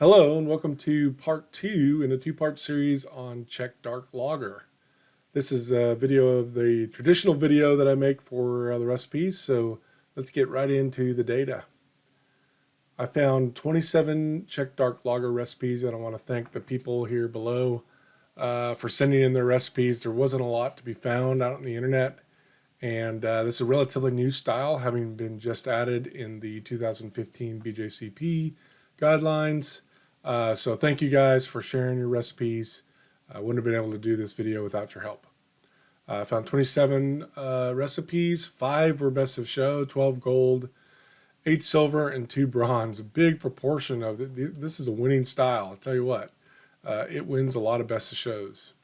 Hello and welcome to part two in a two-part series on Czech Dark Lager. This is a video of the traditional video that I make for the recipes, so let's get right into the data. I found 27 Czech Dark Lager recipes, and I want to thank the people here below for sending in their recipes. There wasn't a lot to be found out on the internet, and this is a relatively new style, having been just added in the 2015 BJCP guidelines. So thank you guys for sharing your recipes. I wouldn't have been able to do this video without your help. I found 27 recipes. 5 were best of show, 12 gold, 8 silver, and 2 bronze. A big proportion of it. This is a winning style. I'll tell you what, it wins a lot of best of shows.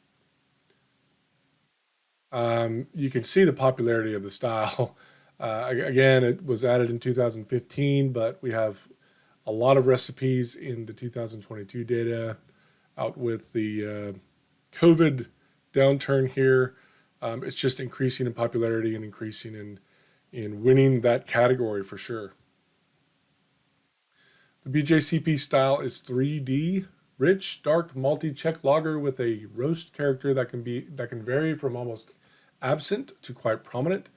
You can see the popularity of the style. Again, it was added in 2015, but we have a lot of recipes in the 2022 data. Out with the COVID downturn here, it's just increasing in popularity and increasing in winning that category for sure. The BJCP style is 3D, rich, dark, malty Czech lager with a roast character that can vary from almost absent to quite prominent,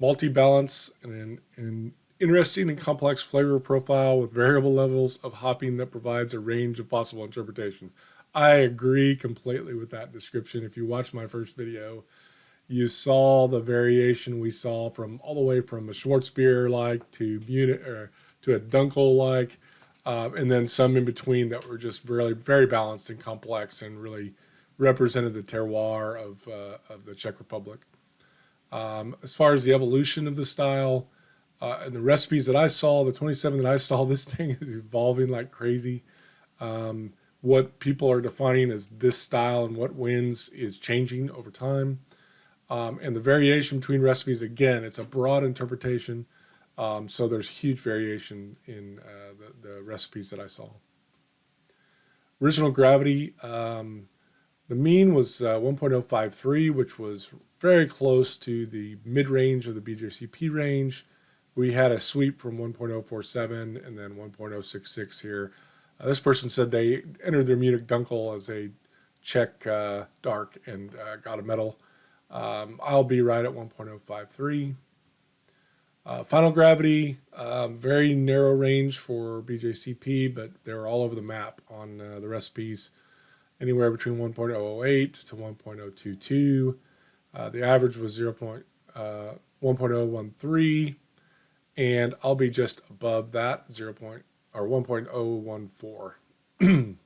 malty balance, and an interesting and complex flavor profile with variable levels of hopping that provides a range of possible interpretations. I agree completely with that description. If you watched my first video, you saw the variation we saw from all the way from a Schwarzbier-like to Munich or to a Dunkel-like, and then some in between that were just really very balanced and complex and really represented the terroir of the Czech Republic. As far as the evolution of the style, and the recipes that I saw, the 27 that I saw, this thing is evolving like crazy. What people are defining as this style and what wins is changing over time. And the variation between recipes, again, it's a broad interpretation. So there's huge variation in the recipes that I saw. Original gravity, the mean was 1.053, which was very close to the mid-range of the BJCP range. We had a sweep from 1.047 and then 1.066 here. This person said they entered their Munich Dunkel as a Czech dark and got a medal. I'll be right at 1.053. Final gravity, very narrow range for BJCP, but they're all over the map on the recipes, anywhere between 1.008 to 1.022. The average was 1.013. And I'll be just above that, 1.014.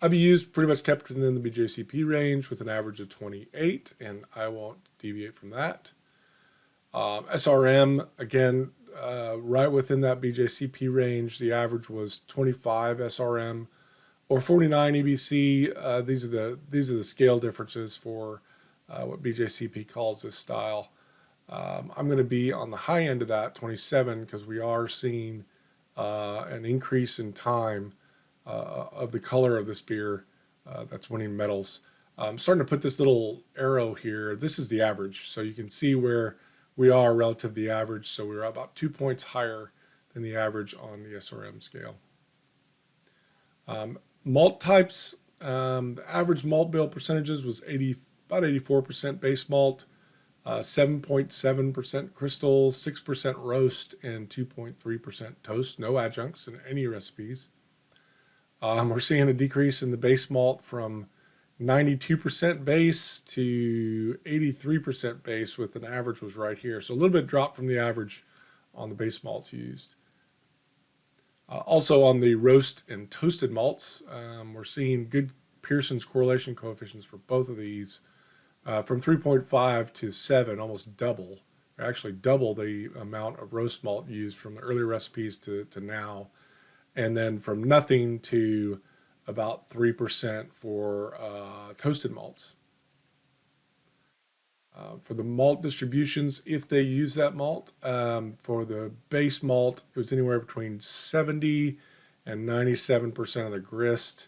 IBUs pretty much kept within the BJCP range with an average of 28, and I won't deviate from that. SRM, again, right within that BJCP range. The average was 25 SRM or 49 EBC. These are the scale differences for what BJCP calls this style. I'm going to be on the high end of that, 27, because we are seeing an increase in time of the color of this beer that's winning medals. I'm starting to put this little arrow here. This is the average, so you can see where we are relative to the average. So we're about 2 points higher than the average on the SRM scale. Malt types, the average malt bill percentages was about 84% base malt, 7.7% crystal, 6% roast, and 2.3% toast. No adjuncts in any recipes. We're seeing a decrease in the base malt from 92% base to 83% base, with an average was right here. So a little bit drop from the average on the base malts used. Also on the roast and toasted malts, we're seeing good Pearson's correlation coefficients for both of these. From 3.5 to 7, almost double, or actually double the amount of roast malt used from the earlier recipes to now. And then from nothing to about 3% for toasted malts. For the malt distributions, if they use that malt, for the base malt, it was anywhere between 70 and 97% of the grist.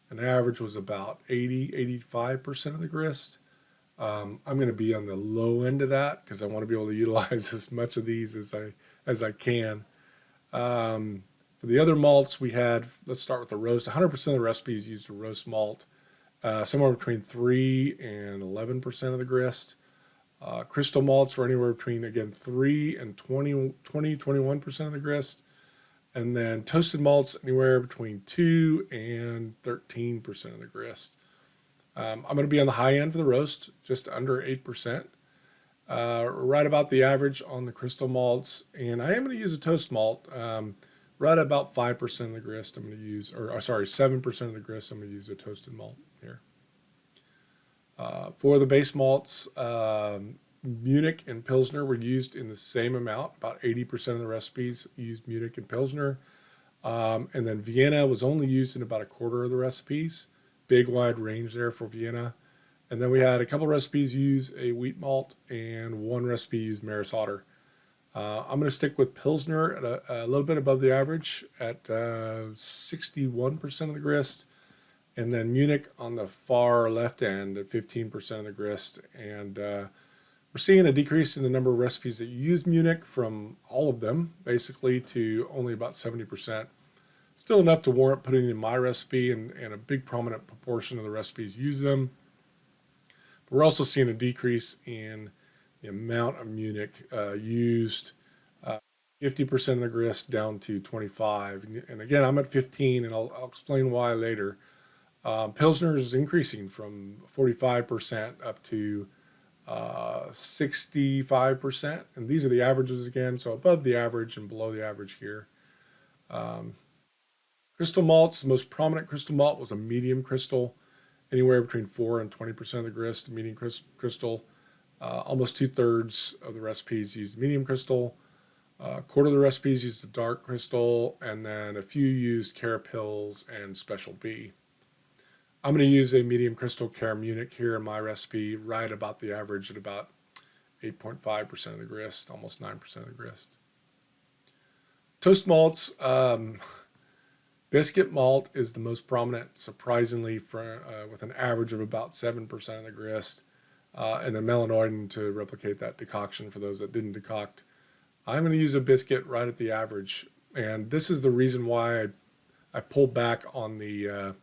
An average was about 85% of the grist. I'm going to be on the low end of that because I want to be able to utilize as much of these as I can. For the other malts, we had, let's start with the roast. 100% of the recipes used a roast malt, somewhere between 3 and 11% of the grist. Crystal malts were anywhere between, again, 3 and 21% of the grist. And then toasted malts anywhere between 2 and 13% of the grist. I'm going to be on the high end for the roast, just under 8%. Right about the average on the crystal malts. And I am going to use a toast malt. Right about 5% of the grist I'm going to use, or sorry, 7% of the grist I'm going to use a toasted malt here. For the base malts, Munich and Pilsner were used in the same amount. About 80% of the recipes used Munich and Pilsner. And then Vienna was only used in about a quarter of the recipes. Big wide range there for Vienna. And then we had a couple recipes use a wheat malt and one recipe used Maris Otter. I'm going to stick with Pilsner at a little bit above the average at 61% of the grist. And then Munich on the far left end at 15% of the grist. And we're seeing a decrease in the number of recipes that use Munich from all of them, basically, to only about 70%. Still enough to warrant putting in my recipe, and a big prominent proportion of the recipes use them. But we're also seeing a decrease in the amount of Munich used, 50% of the grist down to 25. And again, I'm at 15, and I'll explain why later. Pilsner is increasing from 45% up to 65%. And these are the averages again, so above the average and below the average here. Crystal malts, the most prominent crystal malt was a medium crystal, anywhere between 4 and 20% of the grist, medium crystal. Almost 2/3 of the recipes used medium crystal. Quarter of the recipes used a dark crystal, and then a few used Carapils and Special B. I'm going to use a medium crystal Cara Munich here in my recipe, right about the average at about 8.5% of the grist, almost 9% of the grist. Toast malts, biscuit malt is the most prominent, surprisingly, with an average of about 7% of the grist. And then melanoidin to replicate that decoction for those that didn't decoct. I'm going to use a biscuit right at the average. And this is the reason why I pulled back on the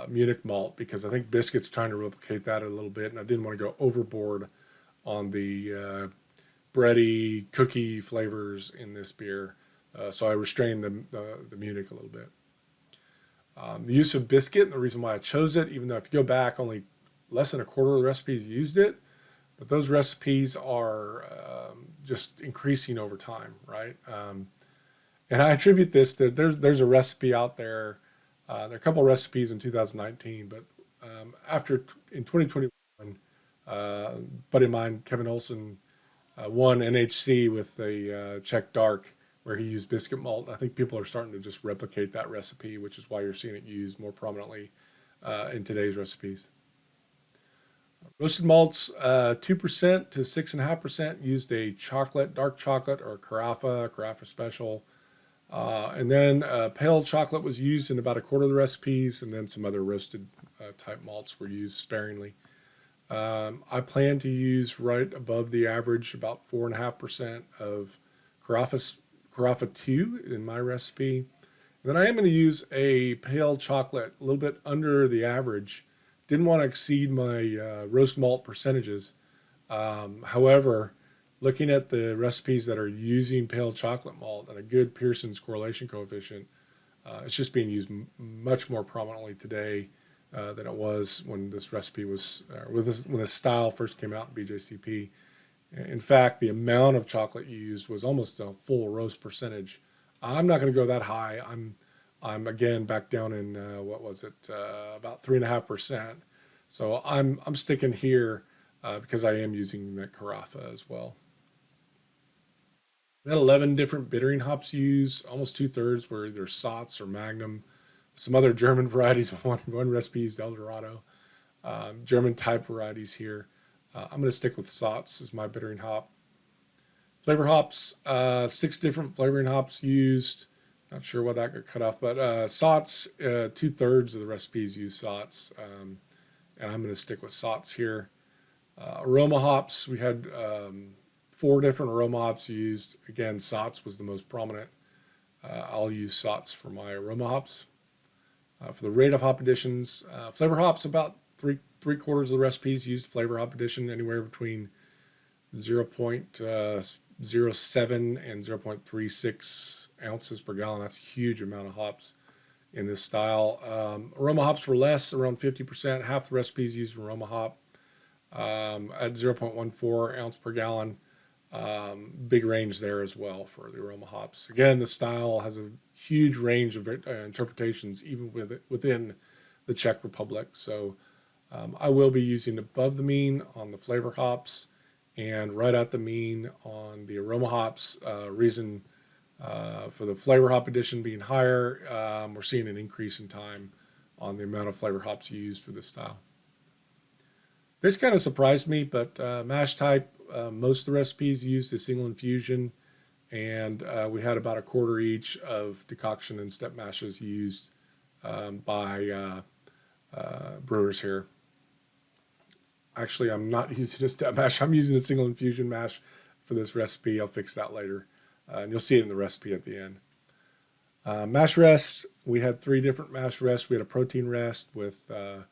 Munich malt, because I think biscuit's trying to replicate that a little bit, and I didn't want to go overboard on the bready, cookie flavors in this beer. So I restrained the Munich a little bit. The use of biscuit, and the reason why I chose it, even though if you go back, only less than a quarter of the recipes used it, but those recipes are just increasing over time, right? And I attribute this to there's a recipe out there. There are a couple of recipes in 2019, but in 2021, a buddy of mine, Kevin Olson, won NHC with a Czech Dark, where he used biscuit malt. I think people are starting to just replicate that recipe, which is why you're seeing it used more prominently in today's recipes. Roasted malts, 2% to 6.5% used a chocolate, dark chocolate, or Carafa Special. And then pale chocolate was used in about a quarter of the recipes, and then some other roasted type malts were used sparingly. I plan to use right above the average, about 4.5% of Carafa 2 in my recipe. And then I am going to use a pale chocolate, a little bit under the average. Didn't want to exceed my roast malt percentages. However, looking at the recipes that are using pale chocolate malt and a good Pearson's correlation coefficient, it's just being used much more prominently today than it was when this recipe was, when this style first came out in BJCP. In fact, the amount of chocolate used was almost a full roast percentage. I'm not going to go that high. I'm again back down in about 3.5%. So I'm sticking here because I am using that Carafa as well. We had 11 different bittering hops used. Almost 2/3 were either Satz or Magnum. Some other German varieties. One recipe used Eldorado. German type varieties here. I'm going to stick with Satz as my bittering hop. Flavor hops, 6 different flavoring hops used. Not sure why that got cut off, but Satz, 2/3 of the recipes use Satz, and I'm going to stick with Satz here. Aroma hops, we had 4 different aroma hops used. Again, Satz was the most prominent. I'll use Sots for my aroma hops. For the rate of hop additions, flavor hops, about three quarters of the recipes used flavor hop addition, anywhere between 0.07 and 0.36 ounces per gallon. That's a huge amount of hops in this style. Aroma hops were less, around 50%. Half the recipes used aroma hop at 0.14 ounce per gallon. Big range there as well for the aroma hops. Again, the style has a huge range of interpretations, even within the Czech Republic. So I will be using above the mean on the flavor hops and right at the mean on the aroma hops. Reason for the flavor hop addition being higher, we're seeing an increase in time on the amount of flavor hops used for this style. This kind of surprised me, but mash type, most of the recipes used a single infusion, and we had about a quarter each of decoction and step mashes used by brewers here. Actually, I'm not using a step mash. I'm using a single infusion mash for this recipe. I'll fix that later. And you'll see it in the recipe at the end. Mash rest, we had 3 different mash rests. We had a protein rest with an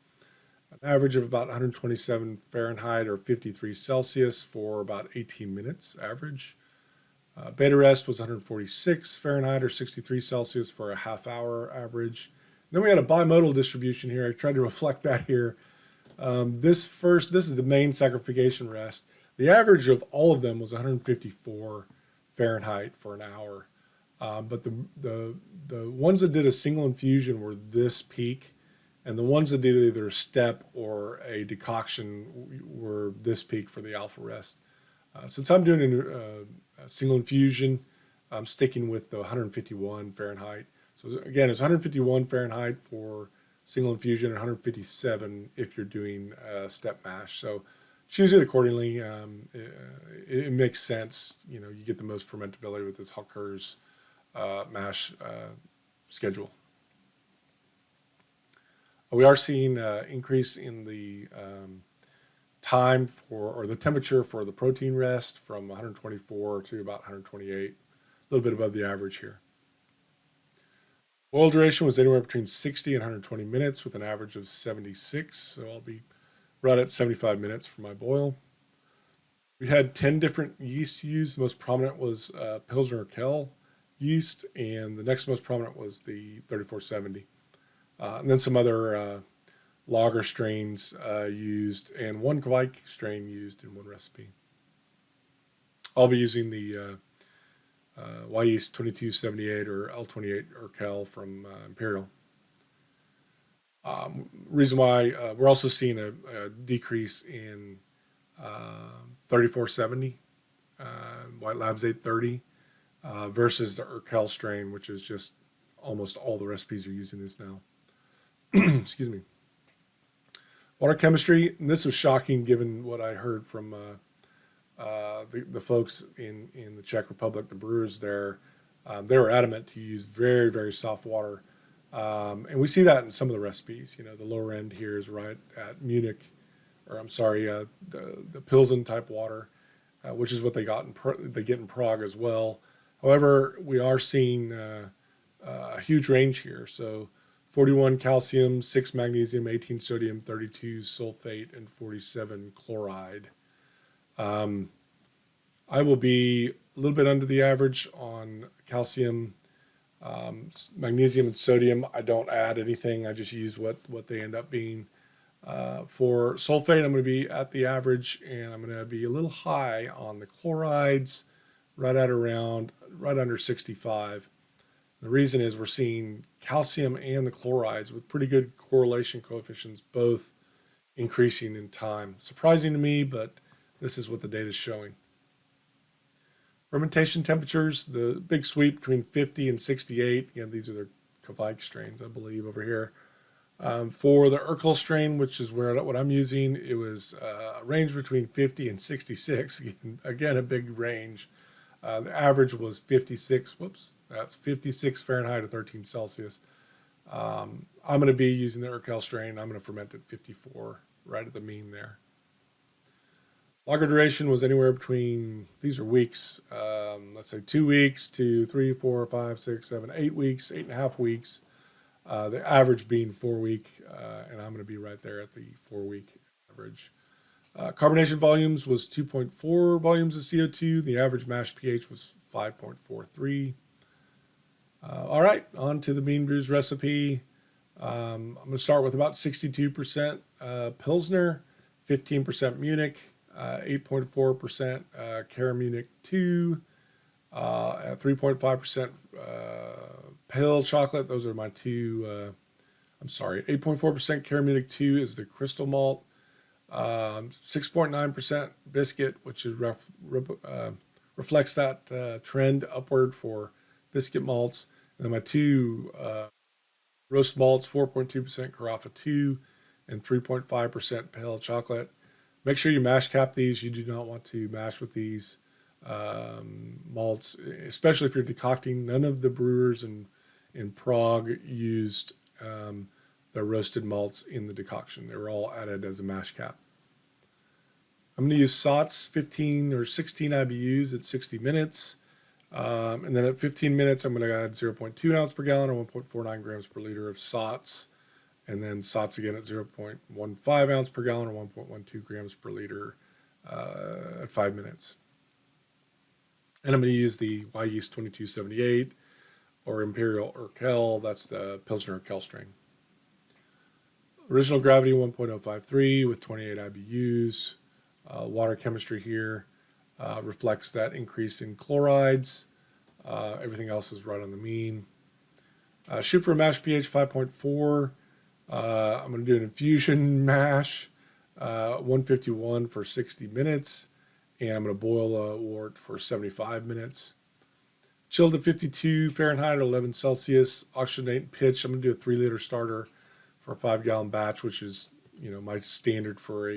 average of about 127 Fahrenheit or 53 Celsius for about 18 minutes average. Beta rest was 146 Fahrenheit or 63 Celsius for a half hour average. And then we had a bimodal distribution here. I tried to reflect that here. This is the main sacrification rest. The average of all of them was 154 Fahrenheit for an hour. But the ones that did a single infusion were this peak, and the ones that did either a step or a decoction were this peak for the alpha rest. Since I'm doing a single infusion, I'm sticking with the 151 Fahrenheit. So again, it's 151 Fahrenheit for single infusion and 157 if you're doing a step mash. So choose it accordingly. It makes sense. You get the most fermentability with this Hocker's mash schedule. We are seeing an increase in the time or the temperature for the protein rest from 124 to about 128, a little bit above the average here. Boil duration was anywhere between 60 and 120 minutes with an average of 76, so I'll be right at 75 minutes for my boil. We had 10 different yeasts used. The most prominent was Pilsner Urquell yeast, and the next most prominent was the 3470. And then some other lager strains used, and one Kvike strain used in one recipe. I'll be using the Y-Yeast 2278 or L28 Urquell from Imperial. Reason why we're also seeing a decrease in 3470, White Labs 830, versus the Urquell strain, which is just almost all the recipes are using this now. Excuse me. Water chemistry, and this was shocking given what I heard from the folks in the Czech Republic, the brewers there. They were adamant to use very, very soft water. And we see that in some of the recipes. The lower end here is right at Munich, or I'm sorry, the Pilsen type water, which is what they get in Prague as well. However, we are seeing a huge range here. So 41 calcium, 6 magnesium, 18 sodium, 32 sulfate, and 47 chloride. I will be a little bit under the average on calcium, magnesium, and sodium. I don't add anything. I just use what they end up being. For sulfate, I'm going to be at the average, and I'm going to be a little high on the chlorides, right under 65. The reason is we're seeing calcium and the chlorides with pretty good correlation coefficients, both increasing in time. Surprising to me, but this is what the data is showing. Fermentation temperatures, the big sweep between 50 and 68. Again, these are the Kvike strains, I believe, over here. For the Urquell strain, which is what I'm using, it was a range between 50 and 66. Again, a big range. The average was 56. That's 56 Fahrenheit or 13 Celsius. I'm going to be using the Urquell strain. I'm going to ferment at 54, right at the mean there. Lager duration was anywhere between, these are weeks, let's say 2 weeks to 3, 4, 5, 6, 7, 8 weeks, 8.5 weeks. The average being 4 week, and I'm going to be right there at the 4 week average. Carbonation volumes was 2.4 volumes of CO2. The average mash pH was 5.43. All right, on to the Meanbrews recipe. I'm going to start with about 62% Pilsner, 15% Munich, 8.4% Cara Munich 2, 3.5% pale chocolate. Those are my two. 8.4% Cara Munich 2 is the crystal malt. 6.9% biscuit, which is reflects that trend upward for biscuit malts. And then my two roast malts, 4.2% Carafa 2 and 3.5% pale chocolate. Make sure you mash cap these. You do not want to mash with these malts, especially if you're decocting. None of the brewers in Prague used the roasted malts in the decoction. They were all added as a mash cap. I'm going to use Sots 15 or 16 IBUs at 60 minutes. And then at 15 minutes, I'm going to add 0.2 ounce per gallon or 1.49 grams per liter of Sots. And then Sots again at 0.15 ounce per gallon or 1.12 grams per liter at 5 minutes. And I'm going to use the Yeast 2278 or Imperial Urquell. That's the Pilsner Urquell strain. Original gravity 1.053 with 28 IBUs. Water chemistry here reflects that increase in chlorides. Everything else is right on the mean. Shoot for a mash pH 5.4. I'm going to do an infusion mash, 151 for 60 minutes. And I'm going to boil a wort for 75 minutes. Chilled at 52 Fahrenheit or 11 Celsius. Oxygenate and pitch. I'm going to do a 3-liter starter for a 5-gallon batch, which is, my standard for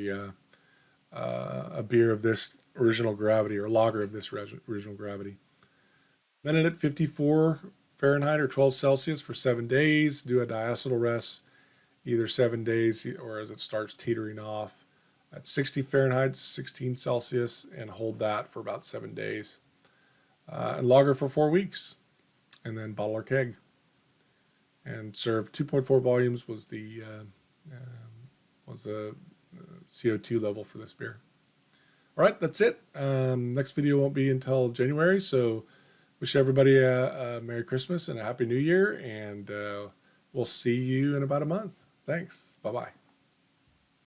a beer of this original gravity or lager of this original gravity. Minute at 54 Fahrenheit or 12 Celsius for 7 days. Do a diacetyl rest, either 7 days or as it starts teetering off at 60 Fahrenheit, 16 Celsius, and hold that for about 7 days. And lager for 4 weeks, and then bottle or keg. And serve 2.4 volumes was the CO2 level for this beer. All right, that's it. Next video won't be until January, so wish everybody a Merry Christmas and a Happy New Year, and we'll see you in about a month. Thanks. Bye-bye.